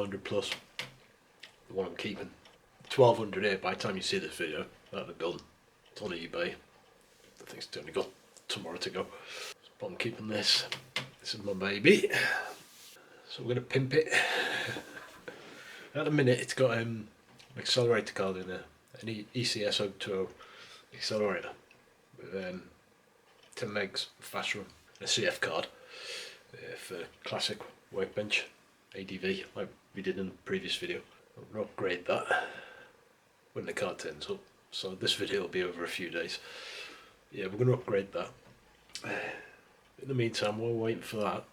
500 plus, the one I'm keeping. 1200 here by the time you see this video, that'll be done. It's on eBay. I think it's only got tomorrow to go. But I'm keeping this. This is my baby. So we're going to pimp it. At the minute it's got an accelerator card in there, an ECS020 accelerator with 10 megs fast run, a CF card for classic workbench ADV like we did in the previous video. I'm going to upgrade that when the card turns up, so this video will be over a few days. Yeah, we're going to upgrade that. In the meantime, while we're waiting for that,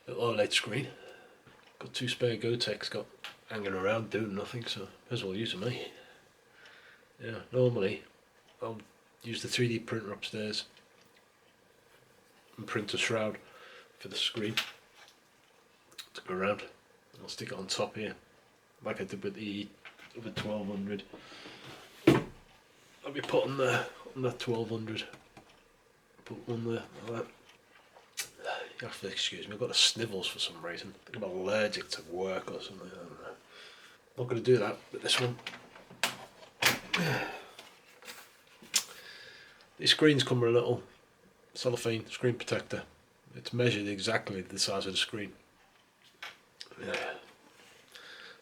little OLED screen. Got 2 spare Goteks got hanging around doing nothing, so may as well use them, eh? Yeah, normally I'll use the 3D printer upstairs and print a shroud for the screen to go around. I'll stick it on top here, like I did with the 1200. I'll be putting the 1200. Put one there like that. You have to excuse me, I've got the snivels for some reason. I think I'm allergic to work or something. I don't know. Not going to do that with this one. These screens come with a little cellophane screen protector. It's measured exactly the size of the screen. Yeah.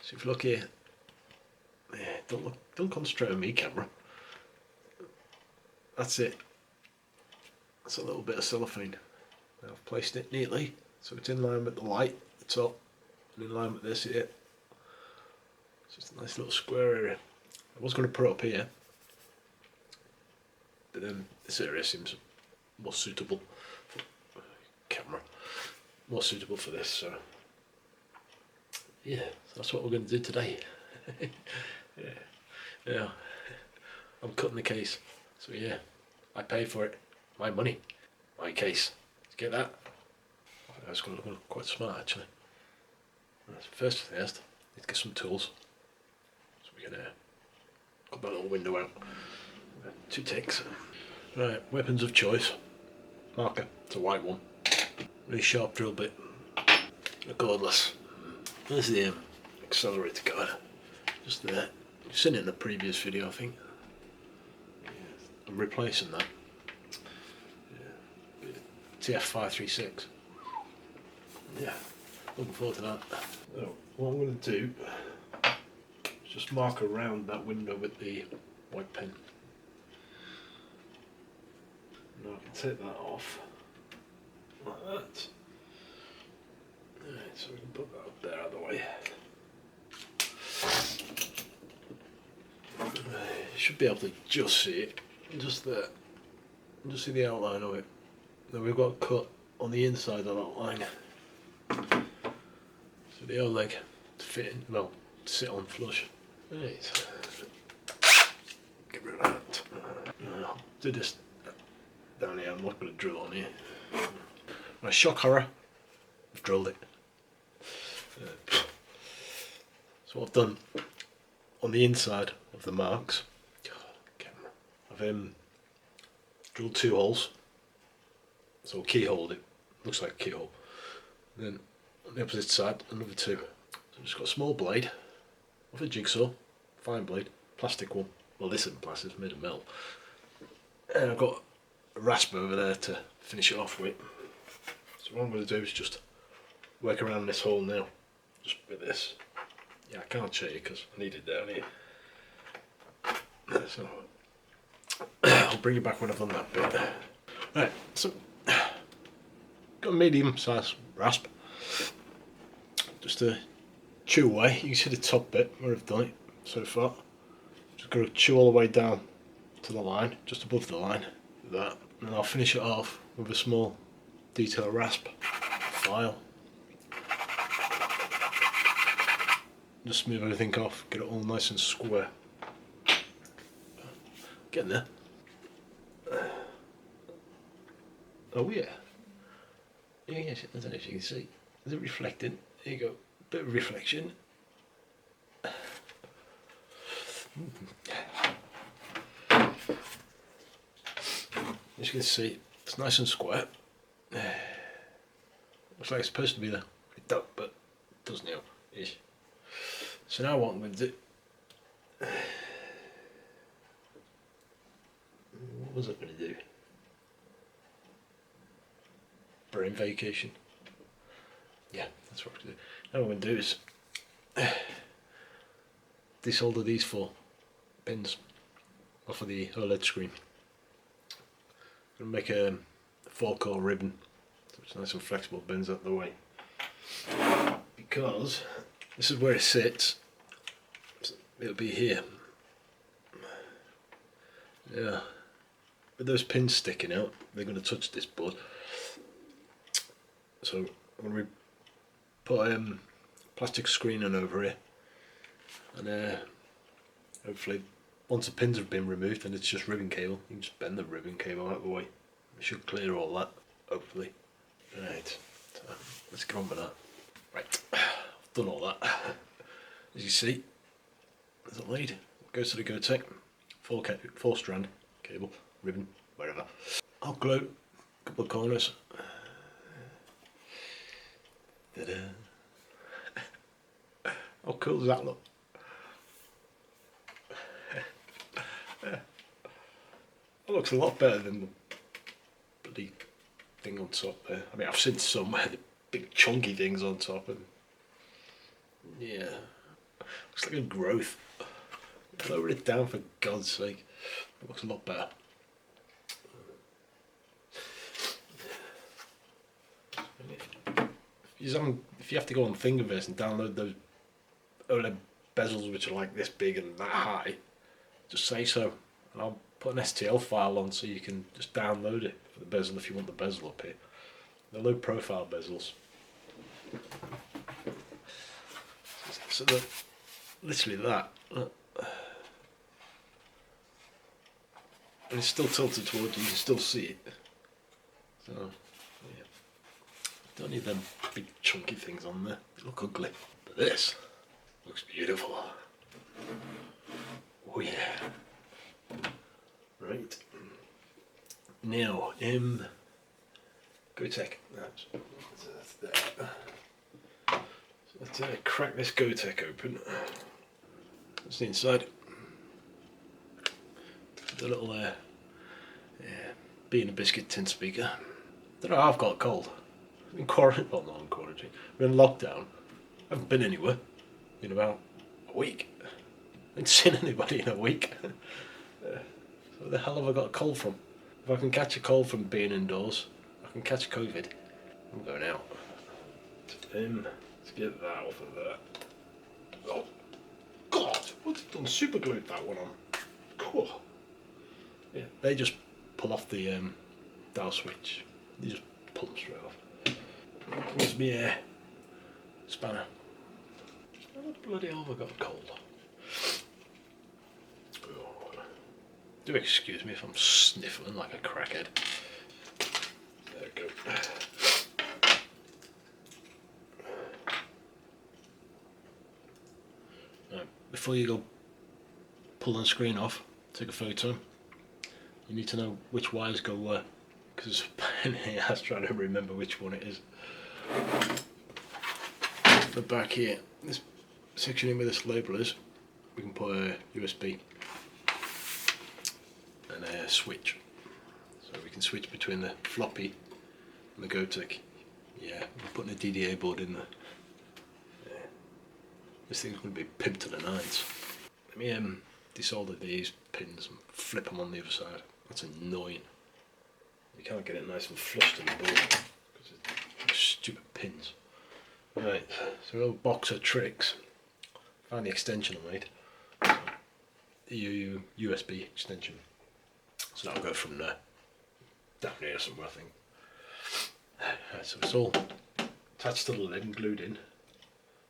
So if you look here, yeah, don't concentrate on me, camera. That's it. That's a little bit of cellophane. Now I've placed it neatly so it's in line with the light at the top and in line with this here. So it's a nice little square area. I was going to put it up here, but then this area seems more suitable for camera, more suitable for this. So yeah, so that's what we're going to do today. Yeah, I'm cutting the case. So yeah, I pay for it, my money, my case. Get that? That's going to look quite smart actually. First thing first, need to get some tools. So we can cut that little window out. 2 ticks. Right, weapons of choice. Marker, it's a white one. Really sharp drill bit. A cordless. There's the accelerator card. Just there. You've seen it in the previous video, I think. I'm replacing that. TF536. Yeah, looking forward to that. So, what I'm going to do is just mark around that window with the white pen. Now I can take that off like that. Right, so we can put that up there out of the way. You should be able to just see it, just there. Just see the outline of it. Then we've got a cut on the inside of that line. So the old leg to fit in, well, to sit on flush. Right. Get rid of that. I'll do this down here, I'm not going to drill on here. My shock horror, I've drilled it. So what I've done on the inside of the marks, I've drilled 2 holes. So keyhole it, looks like a keyhole. And then on the opposite side, another 2. So I've just got a small blade, off a jigsaw, fine blade, plastic one. Well, this isn't plastic, it's made of metal. And I've got a rasp over there to finish it off with. So what I'm going to do is just work around this hole now, just with this. Yeah, I can't show you because I need it down here. So I'll bring you back when I've done that bit. Right, so got a medium sized rasp, just to chew away. You can see the top bit where I've done it so far. Just got to chew all the way down to the line, just above the line, like that. And then I'll finish it off with a small detail rasp file. Just smooth everything off, get it all nice and square. Getting there. Oh yeah. Yeah, I don't know if you can see. Is it reflecting? There you go. Bit of reflection. As you can see, it's nice and square. Looks like it's supposed to be there. It don't, but it doesn't help. Ish. So now what I'm going to do... What was I going to do? Brain vacation. Yeah, that's what I'm going to do. Now what I'm going to do is desolder these 4 pins off of the OLED screen. I'm going to make a 4-core ribbon, so it's nice and flexible, bends out the way. Because this is where it sits. It'll be here. Yeah. With those pins sticking out, they're going to touch this board. So I'm going to put a plastic screening over here, and hopefully once the pins have been removed and it's just ribbon cable, you can just bend the ribbon cable out of the way. It should clear all that, hopefully. Right, so let's get on with that. Right, I've done all that. As you see, there's a lead. Goes to the Gotek, 4-strand cable, ribbon, whatever. I'll glue a couple of corners. Ta-da. How cool does that look? That looks a lot better than the bloody thing on top there. I mean, I've seen some where the big chunky things on top, and yeah, looks like a growth. Lower it down for God's sake. It looks a lot better. If you have to go on Thingiverse and download those OLED bezels which are like this big and that high, just say so, and I'll put an STL file on so you can just download it for the bezel if you want the bezel up here. They're low profile bezels. So that, literally that. And it's still tilted towards you, you can still see it. So, yeah. Don't need them big chunky things on there, they look ugly. But this looks beautiful. Oh yeah. Right. Now, Gotek. That's there. So let's crack this Gotek open. That's the inside. The little bean and biscuit tin speaker. Don't know how I've got a cold. I'm in quarantine. Well, not in quarantine. We're in lockdown. I haven't been anywhere in about a week. I ain't seen anybody in a week. So where the hell have I got a cold from? If I can catch a cold from being indoors, I can catch COVID. I'm going out. Let's get that off of there. Oh, God! What's it done? Super glued that one on. Cool. Yeah, they just pull off the dial switch. You just pull them straight off. Where's my spanner? How the bloody hell have I got a cold? Oh. Do excuse me if I'm sniffling like a crackhead. There we go. Now, before you go pulling the screen off, take a photo. You need to know which wires go where, because I was trying to remember which one it is. The back here, this section in where this label is, we can put a USB and a switch. So we can switch between the Floppy and the Gotek. Yeah, we're putting a DDA board in there. Yeah. This thing's going to be pimped to the nines. Let me desolder these pins and flip them on the other side. That's annoying. You can't get it nice and flush to the board because it's stupid pins. Right, so a little box of tricks. Found the extension I made. The USB extension. So that'll go from there down here somewhere, I think. Right, so it's all attached to the lid and glued in.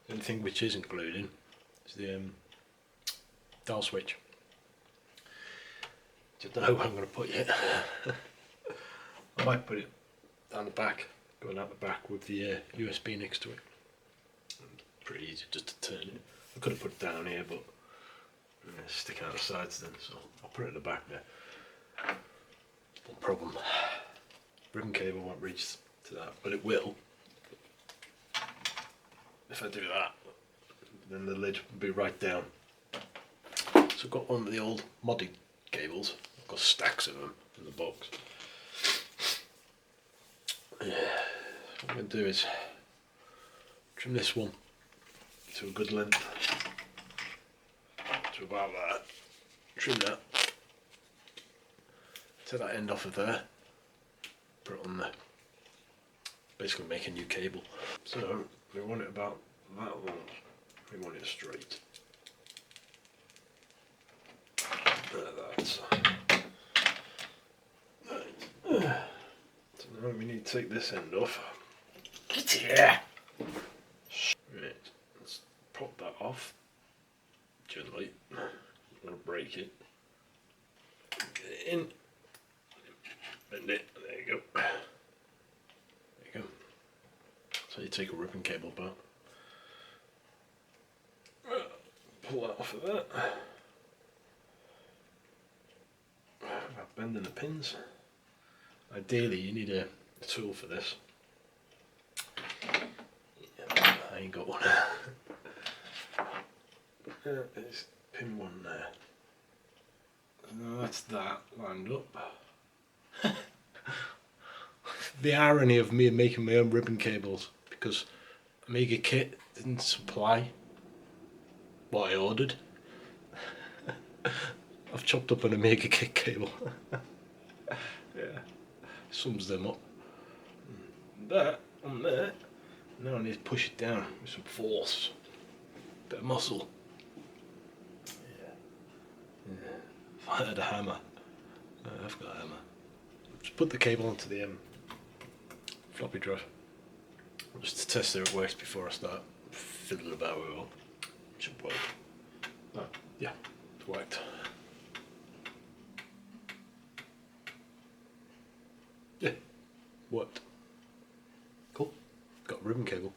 The only thing which isn't glued in is the dial switch. Don't know where I'm going to put yet. I might put it down the back, going out the back with the USB next to it. Pretty easy just to turn it. I could have put it down here, but I'm going to stick out the sides then, so I'll put it at the back there. No problem. Ribbon cable won't reach to that, but it will. If I do that, then the lid will be right down. So I've got one of the old modded cables. I've got stacks of them in the box. Yeah. What I'm going to do is trim this one to a good length, to about that. Trim that. Take that end off of there. Put it on there. Basically make a new cable. So we want it about that long. We want it straight. Like that. Right. So now we need to take this end off. Get here! Right, let's pop that off gently. I'm going to break it. Get it in. Bend it. There you go. There you go. So you take a ribbon cable apart. Pull that off of that. About bending the pins. Ideally, you need a tool for this. Yeah, I ain't got one. There's pin one there. That's that lined up. The irony of me making my own ribbon cables, because Amiga kit didn't supply what I ordered. I've chopped up an Amiga kit cable. Yeah, sums them up. That on there. Now I need to push it down with some force, bit of muscle. Yeah. If I had a hammer, I've got a hammer. Just put the cable onto the floppy drive, just to test that it works before I start fiddling about with it all. Should work. Oh, yeah, it worked. Yeah, worked. Cool. Got a ribbon cable.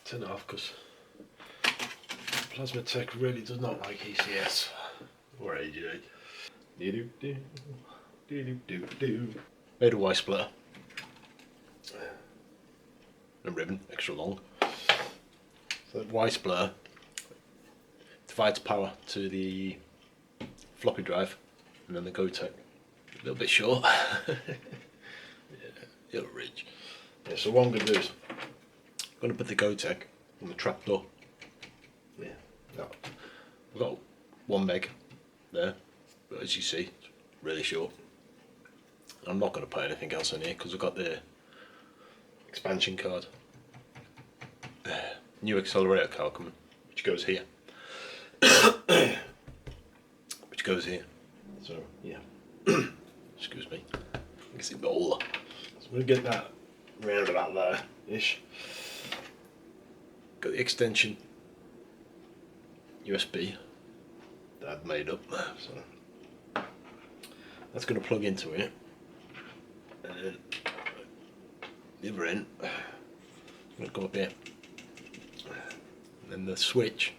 Turn it off because Plasma Tech really does not like ECS or AGA. Made a Y splitter. A ribbon, extra long. So that Y splitter divides power to the floppy drive and then the Gotek. A little bit short. Yeah, a little ridge. Yeah, so what I'm going to do is I'm going to put the Gotek on the trapdoor. Yeah, I've got 1 meg there, but as you see, it's really short. I'm not going to put anything else in here because I've got the expansion card. New accelerator card coming, which goes here. Which goes here. So, yeah. Excuse me. I can see bowl. So we'll get that round about there-ish. Got the extension USB that I've made up. So that's going to plug into it. And then the other end, I'm going to come up here. And then the switch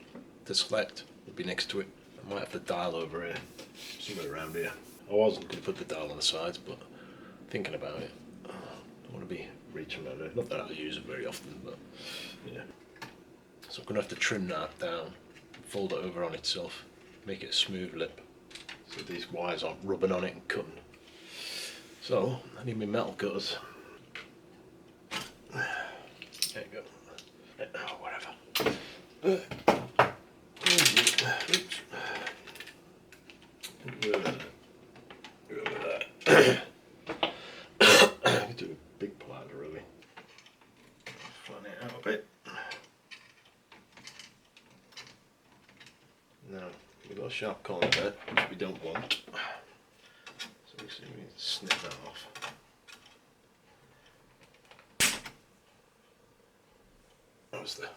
to select will be next to it. I might have the dial over here, somewhere around here. I wasn't going to put the dial on the sides, but thinking about it, I don't want to be reaching around it. Not that I use it very often, but yeah. So I'm going to have to trim that down, fold it over on itself, make it a smooth lip, so these wires aren't rubbing on it and cutting. So I need my metal cutters. There you go. Oh, whatever. Do a big platter really. Flatten it out a bit. Now we've got a sharp corner there, which we don't want. So we need to snip that off. That was the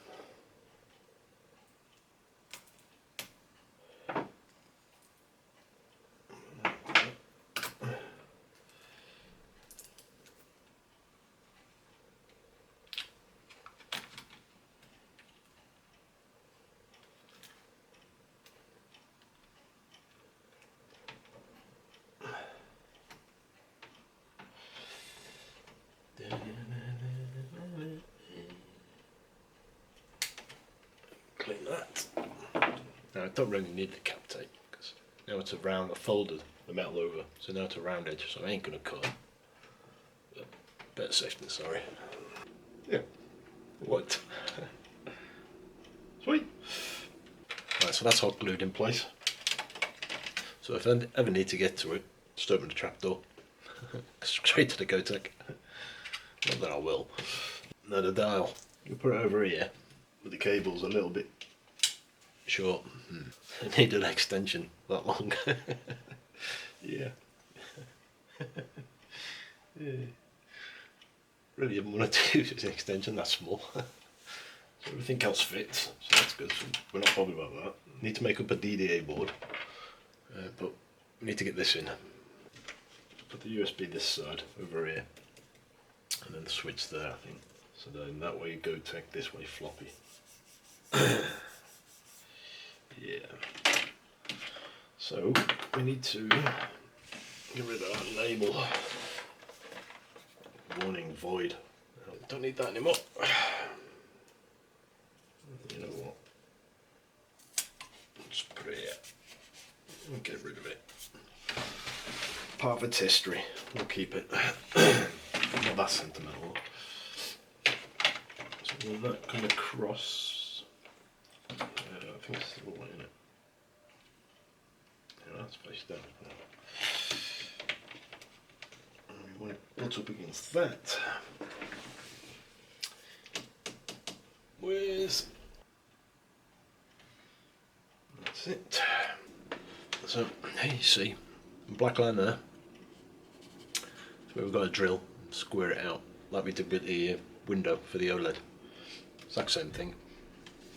that. Now I don't really need the cap tape because now it's a round. I folded the metal over, so now it's a round edge, so I ain't gonna cut. But better safe than sorry. Yeah. What? Sweet. Right, so that's hot glued in place. So if I ever need to get to it, just open the trapdoor. Straight to the Gotek. Not that I will. Now the dial, you put it over here, but the cable's a little bit short. I need an extension that long. Yeah. Yeah. Really didn't want to do an extension that small. So everything else fits, so that's good. So we're not bothered about that. Need to make up a DDA board, but we need to get this in. Put the USB this side over here, and then the switch there, I think. So then that way Gotek, this way Floppy. Yeah. So we need to get rid of that label. Warning void. Don't need that anymore. You know what? Just put it here and get rid of it. Part of its history. We'll keep it. Not that sentimental. So will that come across? I think it's the right in it. Yeah, that's face down. And we want it built up against that. With that's it. So here you see a black line there. So we've got a drill, square it out like we did with the window for the OLED. Exact same thing.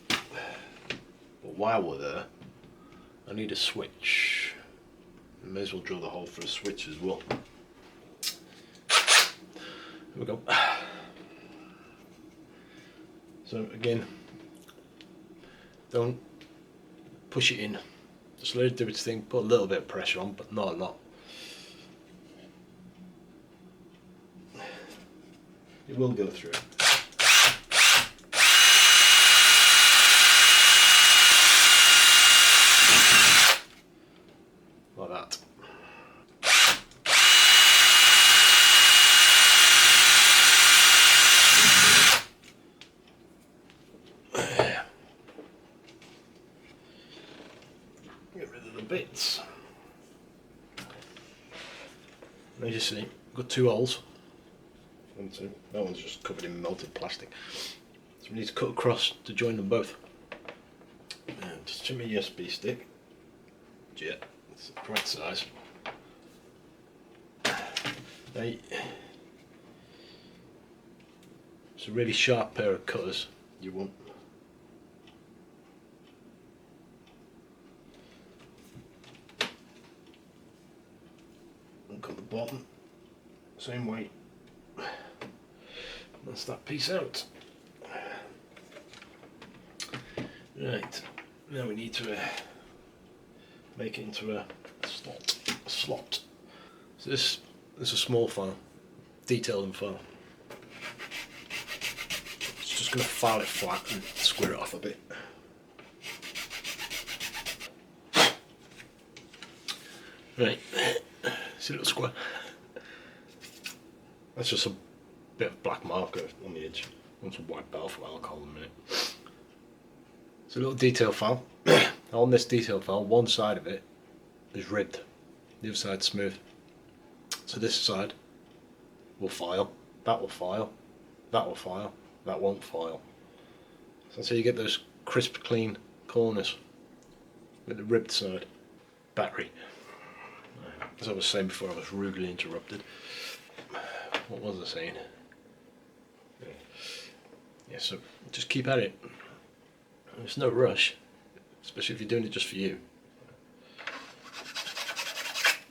But while we're there, I need a switch. I may as well drill the hole for a switch as well. Here we go. So again, don't push it in. Just let it do its thing. Put a little bit of pressure on, but not a lot. It will go through. Like that. Get rid of the bits. As you see, I've got two holes. One, two. That one's just covered in melted plastic. So we need to cut across to join them both. And just trim a USB stick. Yeah, it's the correct size. Hey. It's a really sharp pair of cutters you want. And cut the bottom same way. That's that piece out. Right, now we need to make it into a slot. So this is a small file, detailing file. It's just going to file it flat and square it off a bit. Right, see a little square? That's just a bit of black marker on the edge. I want to wipe that off with alcohol in a minute. It's a little detail file. On this detail file, one side of it is ribbed, the other side's smooth. So this side will file, that will file, that will file, that won't file. So that's how you get those crisp, clean corners with the ribbed side. Battery. As I was saying before, I was rudely interrupted. What was I saying? Yeah, so just keep at it. There's no rush, especially if you're doing it just for you.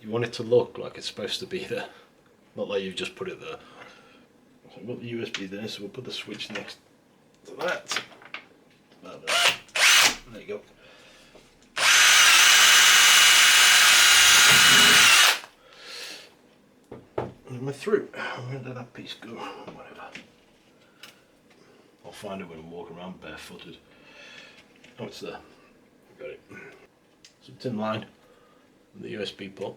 You want it to look like it's supposed to be there, not like you've just put it there. So we've got the USB there, so we'll put the switch next to that. There you go. And we're through. Where did that piece go? Whatever. I'll find it when I'm walking around barefooted. Oh, it's there. Got it. So it's in line with the USB port.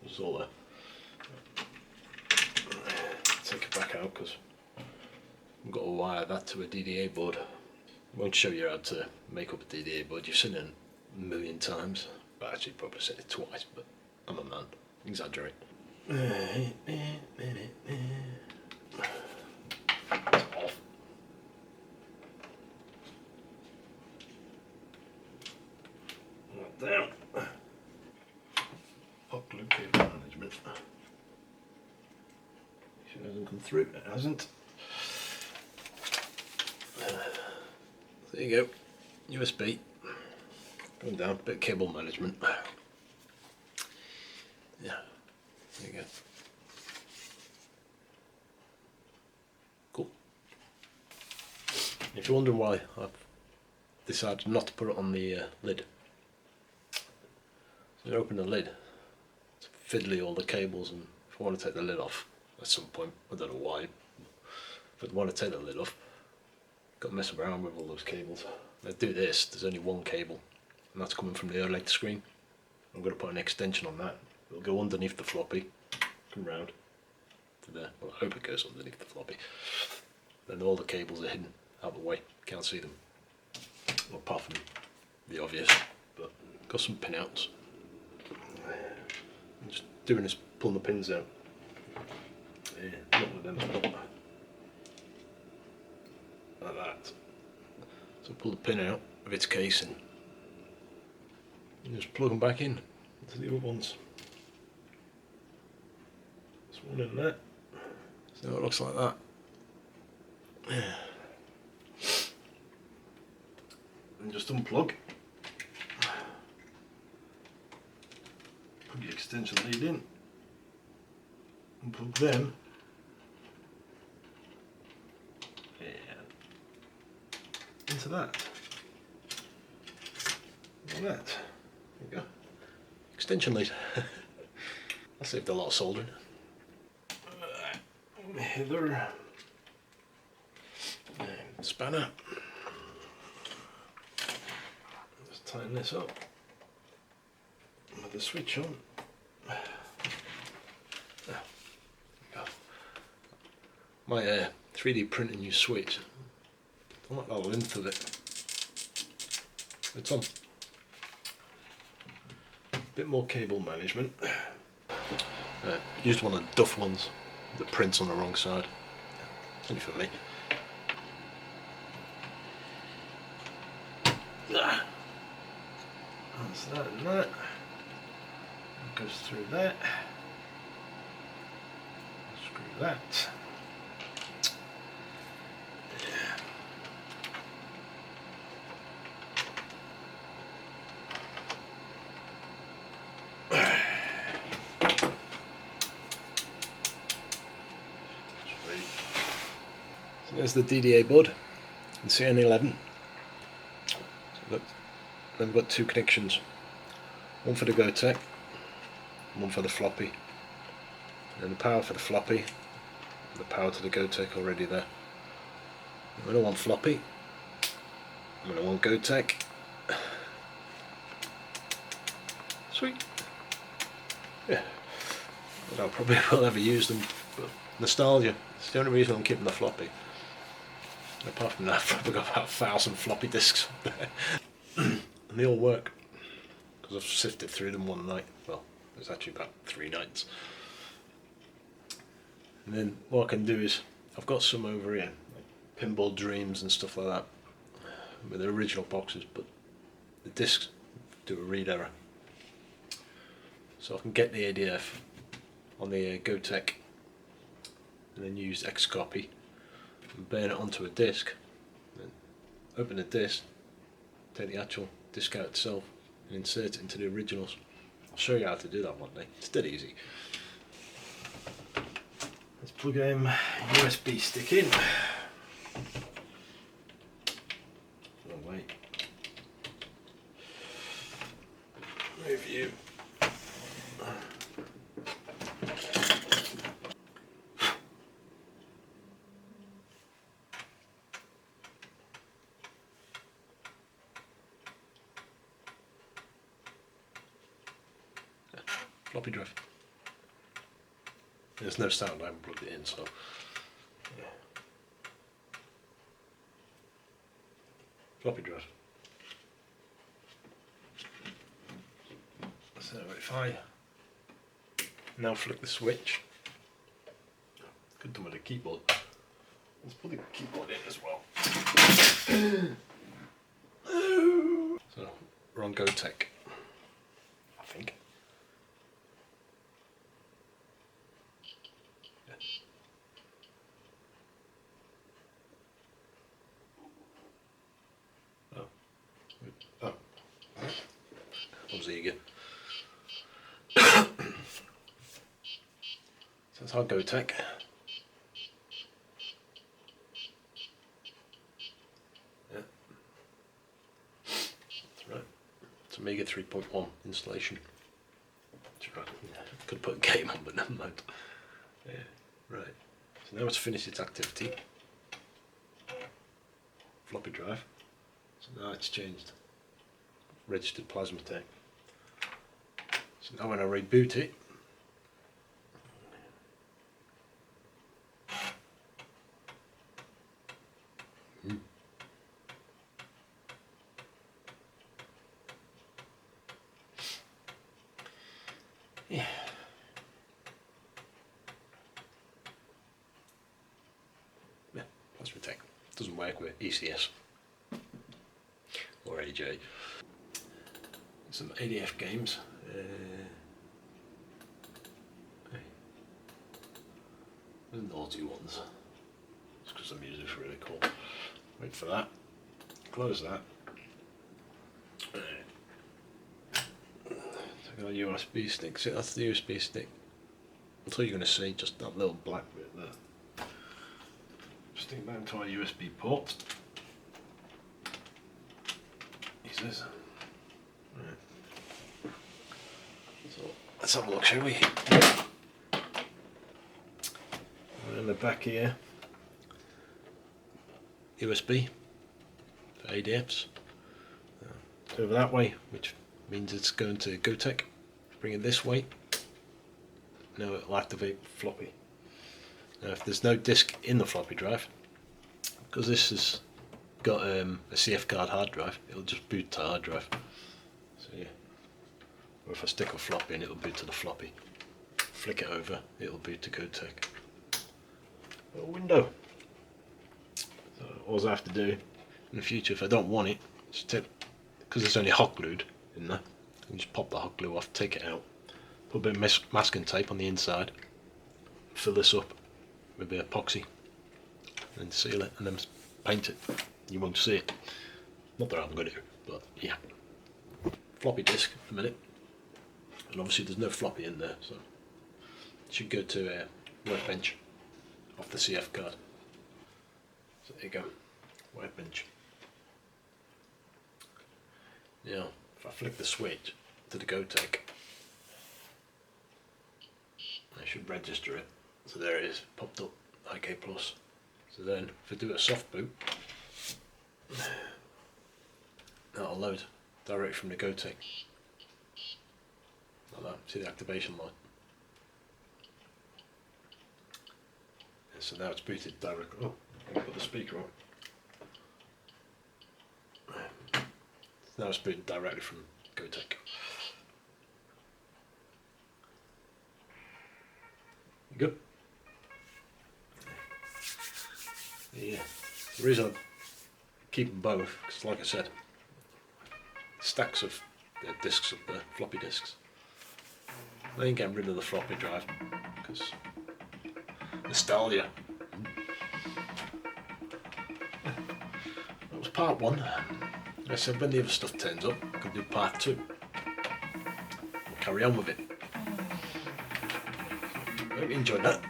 It's all there. Take it back out because I've got to wire that to a DDA board. I won't show you how to make up a DDA board. You've seen it a million times. But actually probably said it twice, but I'm a man. Exaggerate. It's off. Down. Hot glue cable management. It hasn't come through. It hasn't. There you go. USB. Going down. Bit of cable management. Yeah. There you go. Cool. If you're wondering why I've decided not to put it on the lid. So you open the lid, it's fiddly all the cables, and if I want to take the lid off at some point, I don't know why, but I want to take the lid off, got to mess around with all those cables. When I do this, there's only one cable, and that's coming from the OLED screen. I'm going to put an extension on that. It'll go underneath the floppy, come round to there. Well, I hope it goes underneath the floppy. Then all the cables are hidden out of the way, can't see them. Well, apart from the obvious, but got some pin outs. I'm just doing this, pulling the pins out. Yeah, not with them, like that. So pull the pin out of its casing and just plug them back in into the other ones. There's one in there. So it looks like that. Yeah. And just unplug. Put the extension lead in. Unplug them. Into that. Like that. There you go. Extension lead. That saved a lot of soldering. Hither. And spanner. Just tighten this up with the switch on. My 3D printing new switch. I like the length of it. It's on. A bit more cable management. Used one of the Duff ones that prints on the wrong side. Only for me. That's that and that. It goes through that. Screw that. So there's the DDA board and CN11. So look, then we've got two connections. One for the Gotek, one for the floppy. And the power for the floppy, and the power to the Gotek already there. I'm going to want floppy. I'm going to want Gotek. Sweet. Yeah. I don't probably will ever use them, but nostalgia. It's the only reason I'm keeping the floppy. And apart from that, I've probably got about 1,000 floppy disks up there. And they all work. Because I've sifted through them one night. Well, there's actually about 3 nights. And then what I can do is, I've got some over here, like Pinball Dreams and stuff like that, with the original boxes, but the discs do a read error. So I can get the ADF on the Gotek and then use Xcopy and burn it onto a disc, then open the disc, take the actual disc out itself and insert it into the originals. I'll show you how to do that one day, it's dead easy. Let's plug a USB stick in. Oh wait. Review. floppy drive. There's no sound, I haven't plugged it in, so yeah. Floppy drive. So if I now flick the switch, could do with a keyboard. Let's put the keyboard in as well. So we're on Gotek, I think. Yeah. Oh, that was Amiga. So that's our Gotek. Yeah. That's right. It's Amiga 3.1 installation. That's right. Yeah. Could put a game on, but never mind. Yeah. Right. So now it's finished its activity. Floppy drive. So now it's changed. Registered plasma tech. So now when I reboot it, yeah. Yeah, plasma tech. Doesn't work with ECS or AJ. Some ADF games. The naughty ones. Just because the music's really cool. Wait for that. Close that. Take our USB stick. See, that's the USB stick. That's all you're going to see, just that little black bit there. Stick that into our USB port. Jesus. Right. So let's have a look, shall we? And in the back here, USB for ADFs. It's over that way, which means it's going to Gotek. Bring it this way. Now it'll activate floppy. Now if there's no disk in the floppy drive, because this has got a CF card hard drive, it'll just boot to hard drive. So yeah. Or if I stick a floppy in, it'll boot to the floppy. Flick it over, it'll boot to Gotek. A window. So all I have to do in the future, if I don't want it, just take, because it's only hot glued in there, I can just pop the hot glue off, take it out, put a bit of masking tape on the inside, fill this up with a bit of epoxy, and seal it, and then paint it. You won't see it. Not that I'm going to, but yeah. Floppy disk in a minute, and obviously there's no floppy in there, so it should go to a workbench off the CF card. So there you go, workbench. Now, if I flick the switch to the Gotek, I should register it. So there it is, popped up, IK+. So then, if I do a soft boot, that'll load directly from the Gotek. Like that, see the activation light. So now it's booted directly. Oh, I put the speaker on. So now it's booted directly from Gotek. Good. Yeah. The reason I keep them both, because like I said, stacks of discs up there, floppy disks. I ain't getting rid of the floppy drive because nostalgia. That was part one. Like I said, when the other stuff turns up, I can do part two. We'll carry on with it. Hope you enjoyed that.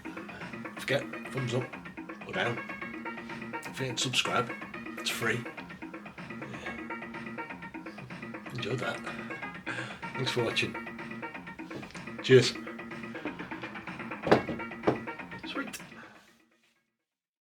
Don't forget, thumbs up or down. Don't forget to subscribe. It's free. Yeah. Enjoyed that. Thanks for watching. Cheers.